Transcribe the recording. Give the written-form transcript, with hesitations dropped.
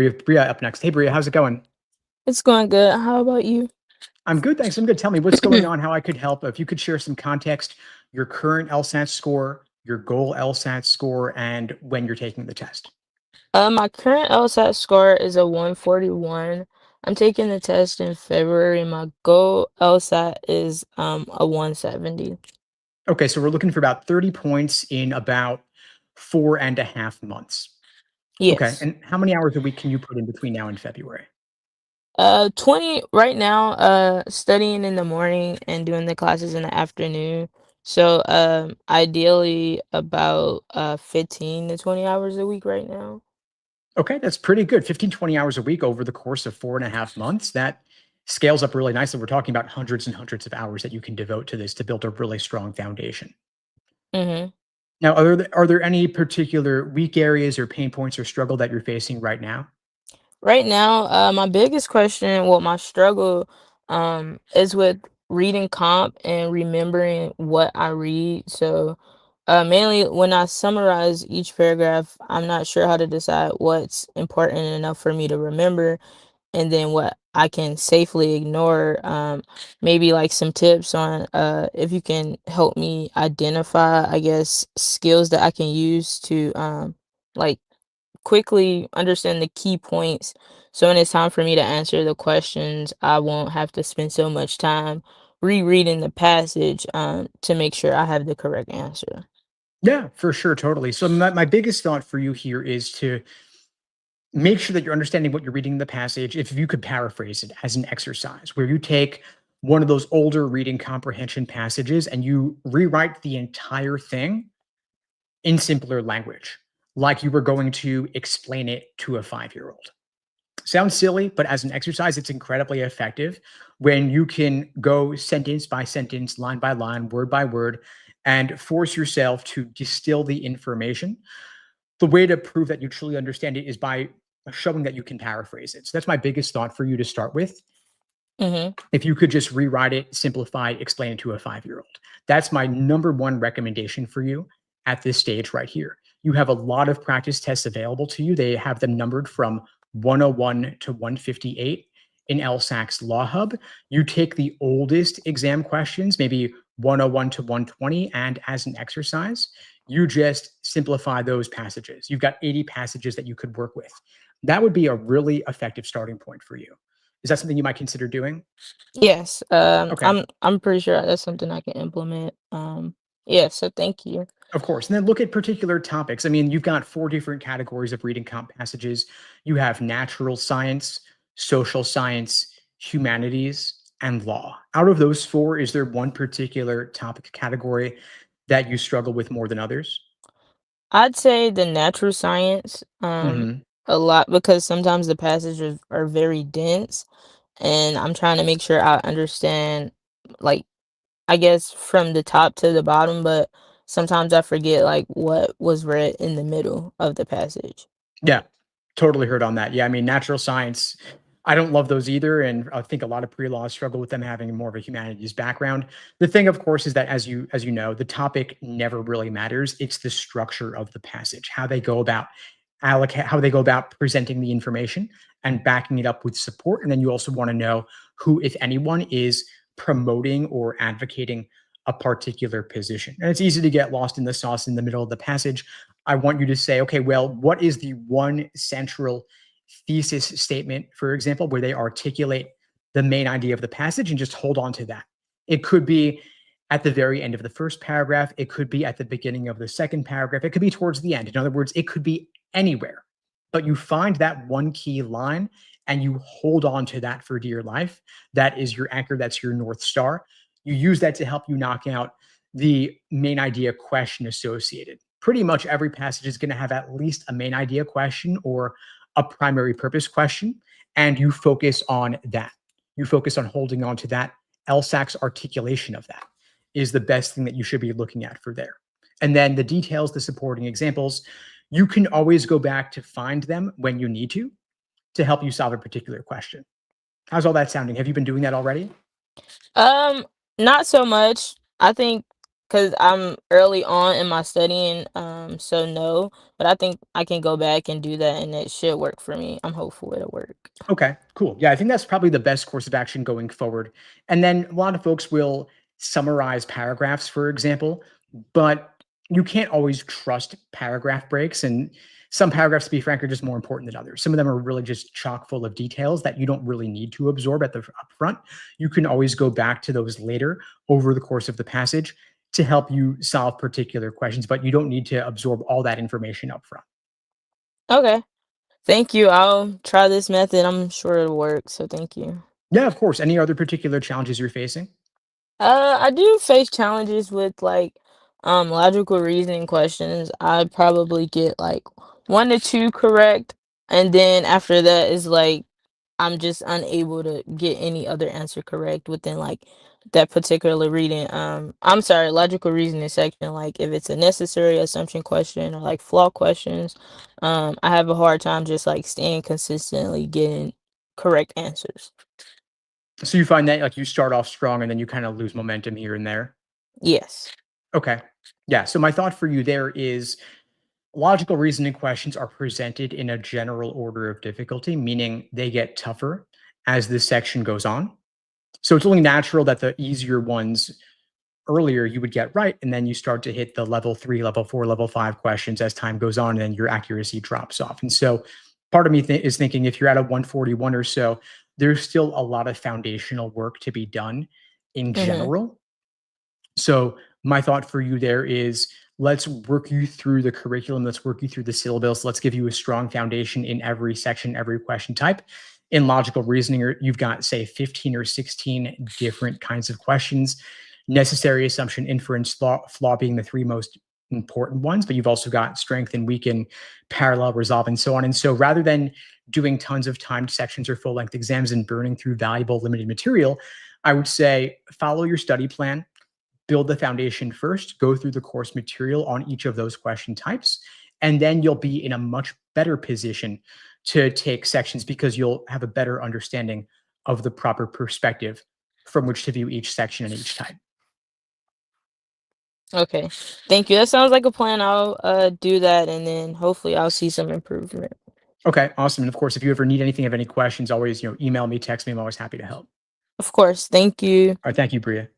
We have Bria up next. Hey, Bria, how's it going? It's going good. How about you? I'm good, thanks. I'm good. Tell me what's going on, how I could help. If you could share some context, your current LSAT score, your goal LSAT score, and when you're taking the test. My current LSAT score is a 141. I'm taking the test in February. My goal LSAT is a 170. Okay, so we're looking for about 30 points in about 4.5 months. Okay, Yes. and how many hours a week can you put in between now and February? 20 right now, studying in the morning and doing the classes in the afternoon. So, ideally about 15 to 20 hours a week right now. Okay, that's pretty good. 15, 20 hours a week over the course of 4.5 months. That scales up really nicely. We're talking about hundreds and hundreds of hours that you can devote to this to build a really strong foundation. Mhm. Now, are there any particular weak areas or pain points or struggle that you're facing right now? Right now, my biggest question, well, my struggle, is with reading comp and remembering what I read. So, mainly when I summarize each paragraph, I'm not sure how to decide what's important enough for me to remember and then what I can safely ignore. Maybe like some tips on if you can help me identify, I guess, skills that I can use to like quickly understand the key points. So when it's time for me to answer the questions, I won't have to spend so much time rereading the passage to make sure I have the correct answer. Yeah, for sure, totally. So my biggest thought for you here is to make sure that you're understanding what you're reading in the passage. If you could paraphrase it as an exercise where you take one of those older reading comprehension passages and you rewrite the entire thing in simpler language, like you were going to explain it to a 5-year-old. Sounds silly, but as an exercise, it's incredibly effective when you can go sentence by sentence, line by line, word by word, and force yourself to distill the information. The way to prove that you truly understand it is by showing that you can paraphrase it. So that's my biggest thought for you to start with. Mm-hmm. If you could just rewrite it, simplify, explain it to a 5-year-old. That's my number one recommendation for you at this stage right here. You have a lot of practice tests available to you. They have them numbered from 101 to 158 in LSAC's Law Hub. You take the oldest exam questions, maybe 101 to 120, and as an exercise, you just simplify those passages. You've got 80 passages that you could work with. That would be a really effective starting point for you. Is that something you might consider doing? Yes, Okay, I'm pretty sure that's something I can implement. Yeah, so thank you. of course. And then look at particular topics. I mean, you've got four different categories of reading comp passages. You have natural science, social science, humanities, and law. Out of those four, is there one particular topic category that you struggle with more than others? I'd say the natural science, Hmm. a lot because sometimes the passages are very dense, and I'm trying to make sure I understand, like, I guess from the top to the bottom, but sometimes I forget like what was read in the middle of the passage. Yeah, totally heard on that. Yeah, I mean, natural science, I don't love those either, and I think a lot of pre-laws struggle with them having more of a humanities background. The thing, of course, is that as you know, the topic never really matters. It's the structure of the passage, how they go about presenting the information and backing it up with support. And then you also want to know who, if anyone, is promoting or advocating a particular position. And it's easy to get lost in the sauce in the middle of the passage. I want you to say, okay, well, what is the one central thesis statement, for example, where they articulate the main idea of the passage and just hold on to that? It could be at the very end of the first paragraph. It could be at the beginning of the second paragraph. It could be towards the end. In other words, it could be anywhere. But you find that one key line and you hold on to that for dear life. That is your anchor. That's your North Star. You use that to help you knock out the main idea question associated. Pretty much every passage is going to have at least a main idea question or a primary purpose question, and you focus on that. You focus on holding on to that. LSAC's articulation of that is the best thing that you should be looking at for there. And then the details, the supporting examples, you can always go back to find them when you need to help you solve a particular question. How's all that sounding? Have you been doing that already? Um, Not so much. I think 'cause I'm early on in my studying, so no, but I think I can go back and do that, and it should work for me. I'm hopeful it'll work. Okay, cool. Yeah, I think that's probably the best course of action going forward. And then a lot of folks will summarize paragraphs, for example, but you can't always trust paragraph breaks. And some paragraphs, to be frank, are just more important than others. Some of them are really just chock full of details that you don't really need to absorb at the upfront. You can always go back to those later over the course of the passage to help you solve particular questions, but you don't need to absorb all that information up front. Okay. Thank you. I'll try this method. I'm sure it'll work, so thank you. Yeah, of course. Any other particular challenges you're facing? I do face challenges with like logical reasoning questions. I probably get like 1 to 2 correct, and then after that is like I'm just unable to get any other answer correct within like that particular reading. I'm sorry, logical reasoning section. Like if it's a necessary assumption question or like flaw questions, I have a hard time just like staying consistently getting correct answers. So you find that like you start off strong and then you kind of lose momentum here and there. Yes. Okay. Yeah. So my thought for you there is logical reasoning questions are presented in a general order of difficulty, meaning they get tougher as this section goes on. So it's only natural that the easier ones earlier you would get right, and then you start to hit the level 3, level 4, level 5 questions as time goes on, and then your accuracy drops off. And so part of me is thinking if you're at a 141 or so, there's still a lot of foundational work to be done in Mhm. general. So my thought for you there is let's work you through the curriculum, let's work you through the syllabus, let's give you a strong foundation in every section, every question type. In logical reasoning, you've got, say, 15 or 16 different kinds of questions, necessary assumption, inference, flaw being the three most important ones, but you've also got strength and weaken, parallel, resolve, and so on. And so rather than doing tons of timed sections or full length exams and burning through valuable limited material, I would say follow your study plan, build the foundation first, go through the course material on each of those question types, and then you'll be in a much better position to take sections because you'll have a better understanding of the proper perspective from which to view each section and each type. Okay. Thank you. That sounds like a plan. I'll do that, and then hopefully I'll see some improvement. Okay, awesome. And of course, if you ever need anything, have any questions, always email me, text me. I'm always happy to help. Of course. Thank you. All right, thank you, Bria.